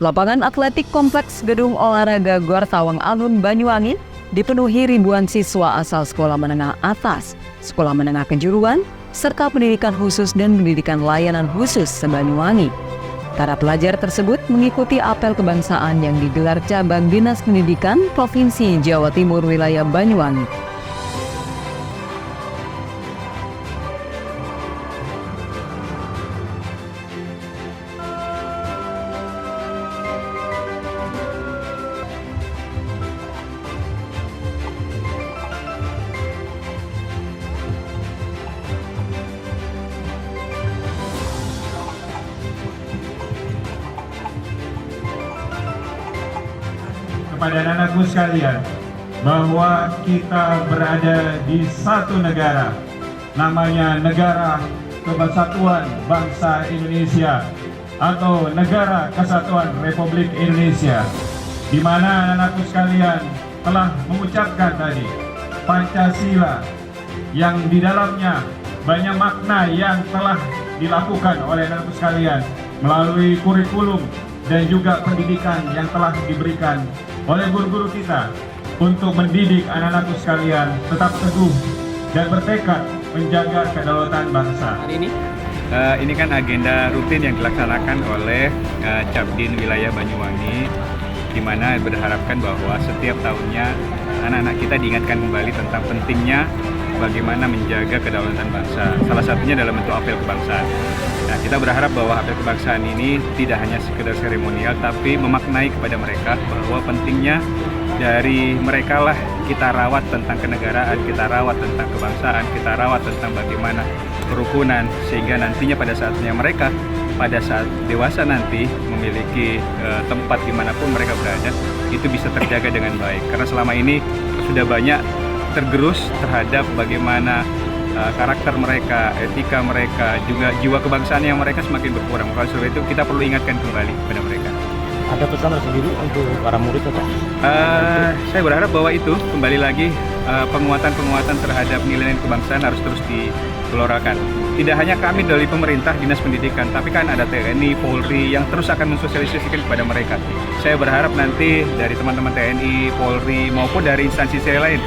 Lapangan atletik kompleks Gedung Olahraga Gor Tawang Alun Banyuwangi dipenuhi ribuan siswa asal sekolah menengah atas, sekolah menengah kejuruan, serta pendidikan khusus dan pendidikan layanan khusus se-Banyuwangi. Para pelajar tersebut mengikuti apel kebangsaan yang digelar cabang Dinas Pendidikan Provinsi Jawa Timur wilayah Banyuwangi. Kepada anak-anakku sekalian, bahwa kita berada di satu negara, namanya Negara Kesatuan Bangsa Indonesia atau Negara Kesatuan Republik Indonesia, di mana anak-anakku sekalian telah mengucapkan tadi Pancasila yang di dalamnya banyak makna yang telah dilakukan oleh anak-anakku sekalian melalui kurikulum dan juga pendidikan yang telah diberikan oleh guru-guru kita untuk mendidik anak-anakku sekalian tetap teguh dan bertekad menjaga kedaulatan bangsa. Hari ini kan agenda rutin yang dilaksanakan oleh Cabdin Wilayah Banyuwangi, di mana berharapkan bahwa setiap tahunnya anak-anak kita diingatkan kembali tentang pentingnya bagaimana menjaga kedaulatan bangsa. Salah satunya dalam bentuk apel kebangsaan. Nah, kita berharap bahwa apel kebangsaan ini tidak hanya sekedar seremonial, tapi memaknai kepada mereka bahwa pentingnya dari mereka lah kita rawat tentang kenegaraan, kita rawat tentang kebangsaan, kita rawat tentang bagaimana kerukunan, sehingga nantinya pada saatnya mereka pada saat dewasa nanti memiliki tempat dimanapun mereka berada, itu bisa terjaga dengan baik. Karena selama ini sudah banyak tergerus terhadap bagaimana karakter mereka, etika mereka, juga jiwa kebangsaan yang mereka semakin berkurang. Maka sebab itu kita perlu ingatkan kembali kepada mereka. Ada pesan tersendiri untuk para murid atau? Saya berharap bahwa itu kembali lagi penguatan-penguatan terhadap nilai-nilai kebangsaan harus terus digelorakan. Tidak hanya kami dari pemerintah, dinas pendidikan, tapi kan ada TNI, Polri yang terus akan mensosialisasikan kepada mereka. Saya berharap nanti dari teman-teman TNI, Polri maupun dari instansi lain,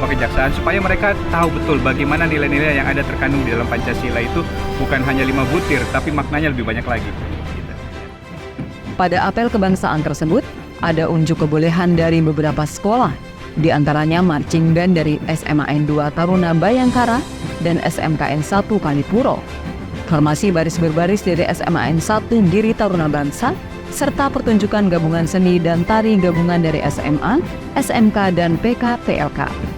kejaksaan, supaya mereka tahu betul bagaimana nilai-nilai yang ada terkandung di dalam Pancasila itu bukan hanya 5 butir, tapi maknanya lebih banyak lagi. Pada apel kebangsaan tersebut, ada unjuk kebolehan dari beberapa sekolah, di antaranya marching band dari SMAN 2 Taruna Bayangkara dan SMKN 1 Kalipuro, formasi baris berbaris dari SMAN 1 Giri Taruna Bangsa, serta pertunjukan gabungan seni dan tari gabungan dari SMA, SMK, dan PKPLK.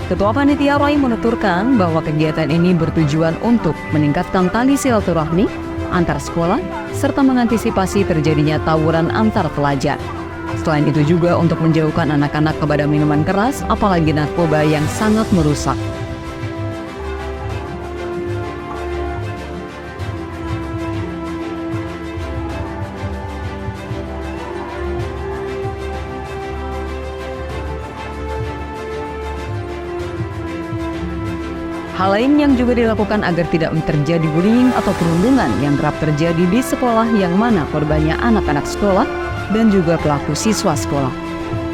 Ketua Panitia Roy menuturkan bahwa kegiatan ini bertujuan untuk meningkatkan tali silaturahmi antar sekolah serta mengantisipasi terjadinya tawuran antar pelajar. Selain itu juga untuk menjauhkan anak-anak kepada minuman keras, apalagi narkoba yang sangat merusak. Hal lain yang juga dilakukan agar tidak terjadi bullying atau perundungan yang kerap terjadi di sekolah yang mana korbannya anak-anak sekolah dan juga pelaku siswa sekolah.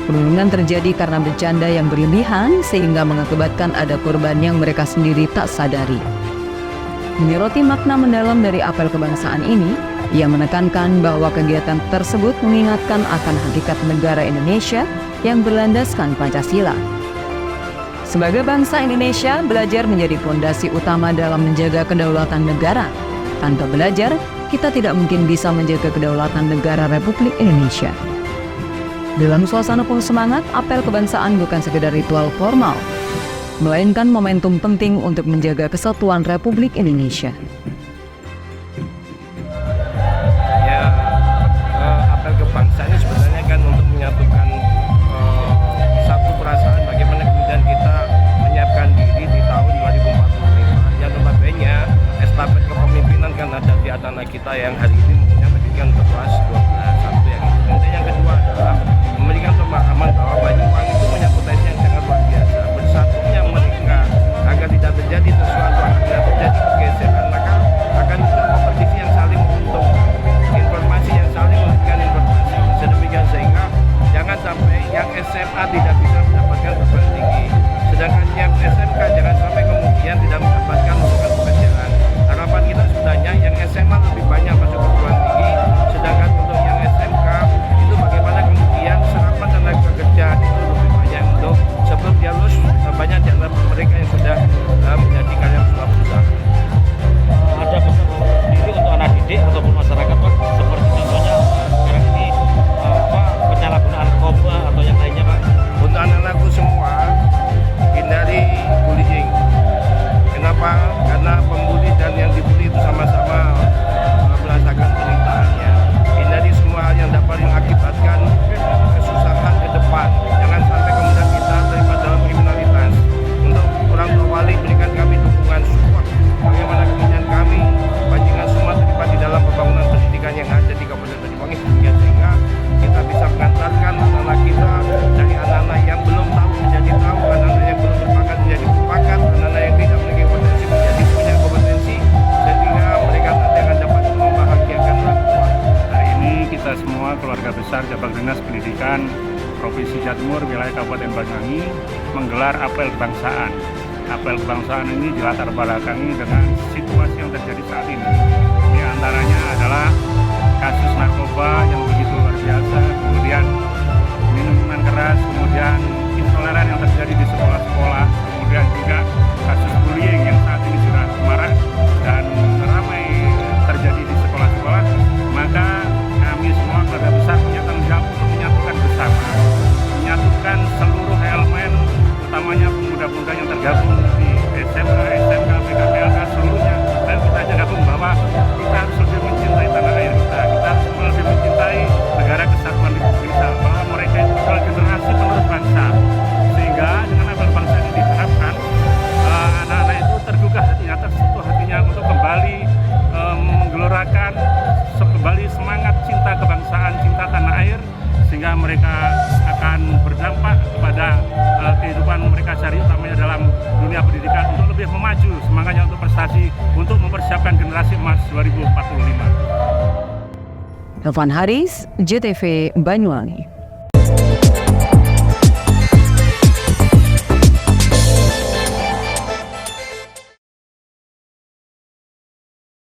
Perundungan terjadi karena bercanda yang berlebihan sehingga mengakibatkan ada korban yang mereka sendiri tak sadari. Menyoroti makna mendalam dari apel kebangsaan ini, ia menekankan bahwa kegiatan tersebut mengingatkan akan hakikat negara Indonesia yang berlandaskan Pancasila. Sebagai bangsa Indonesia, belajar menjadi fondasi utama dalam menjaga kedaulatan negara. Tanpa belajar, kita tidak mungkin bisa menjaga kedaulatan negara Republik Indonesia. Dalam suasana penuh semangat, apel kebangsaan bukan sekedar ritual formal, melainkan momentum penting untuk menjaga kesatuan Republik Indonesia. Ya, apel kebangsaan ini sebenarnya kan untuk menyatukan satu perasaan bagaimana kemudian kita menyiapkan diri di tahun 2045 yang notabene estafet kepemimpinan kan ada di anak-anak kita yang hari ini mempunyai pendidikan untuk kelas 12 satu yang itu. Kemudian yang kedua adalah memberikan pemahaman bahwa Banyuwangi itu punya potensi yang sangat luar biasa. Bersatunya mereka agar tidak terjadi sesuatu, agar terjadi pergeseran, maka akan muncul kompetisi yang saling menguntungkan, informasi yang saling memberikan informasi sedemikian sehingga jangan sampai yang SMA tidak bisa mendapatkan perguruan tinggi, sedangkan yang SMK jangan sampai kemudian tidak mendapatkan lowongan pekerjaan. Harapan kita sebenarnya yang SMA lebih banyak masuk perguruan tinggi, sedangkan untuk yang SMK itu bagaimana kemudian serapan tenaga kerja itu lebih banyak untuk sebelum dia lulus banyak di antara mereka yang sudah menjadi karyawan sebuah perusahaan. Ada pesan sendiri untuk anak didik ataupun masyarakat Pak, seperti contohnya sekarang ini penyalahgunaan narkoba atau yang lainnya Pak? Untuk anak-anakku semua hindari bullying. Kenapa? Karena pembuli dan yang dibully itu sama-sama merasakan penderitaannya. Hindari semua hal yang dapat mengakibatkan kesusahan ke depan. Jangan sampai kemudian kita terlibat dalam kriminalitas. Untuk orang tua wali berikan kami dukungan support. Bagaimana kemudian kami Bajingan semua terlibat di dalam pembangunan pendidikan yang ada di Kabupaten Banyuwangi sehingga kita bisa mengantarkan anak-anak kita dari anak-anak yang belum tahu menjadi tahu, anak-anak yang belum berbakat menjadi berbakat, anak-anak yang tidak memiliki potensi menjadi punya kompetensi sehingga mereka nanti akan dapat membahagiakan orang tua. Hari ini kita semua keluarga besar Cabang Dinas Pendidikan Provinsi Jawa Timur wilayah Kabupaten Banyuwangi menggelar apel kebangsaan. Apel kebangsaan ini dilatar belakangi dengan situasi yang terjadi saat ini. Di antaranya adalah kasus narkoba yang begitu luar biasa, kemudian minuman keras, kemudian intoleran yang terjadi di sekolah-sekolah, kemudian juga kasus bullying yang saat ini sudah marak dan ramai terjadi di sekolah-sekolah. Maka kami semua keluarga besar punya tanggung jawab untuk menyatukan bersama, menyatukan seluruh elemen, utamanya pemuda-pemuda yang tergabung di SMA, SMK, PKPLK seluruhnya. Dan kita gabung bahwa kita harus lebih mencintai tanah air kita harus lebih mencintai negara kesatuan Republik Indonesia, bahwa mereka itu adalah generasi penerus bangsa. Sehingga dengan apel bangsa ini diharapkan anak-anak itu tergugah hatinya, tersentuh hatinya untuk kembali menggelorakan kembali semangat cinta kebangsaan, cinta tanah air, sehingga mereka akan berdampak kepada kehidupan mereka sehari utamanya dalam dunia pendidikan untuk lebih memaju semangatnya untuk prestasi untuk mempersiapkan generasi emas 2045. Elvan Haris, JTV Banyuwangi.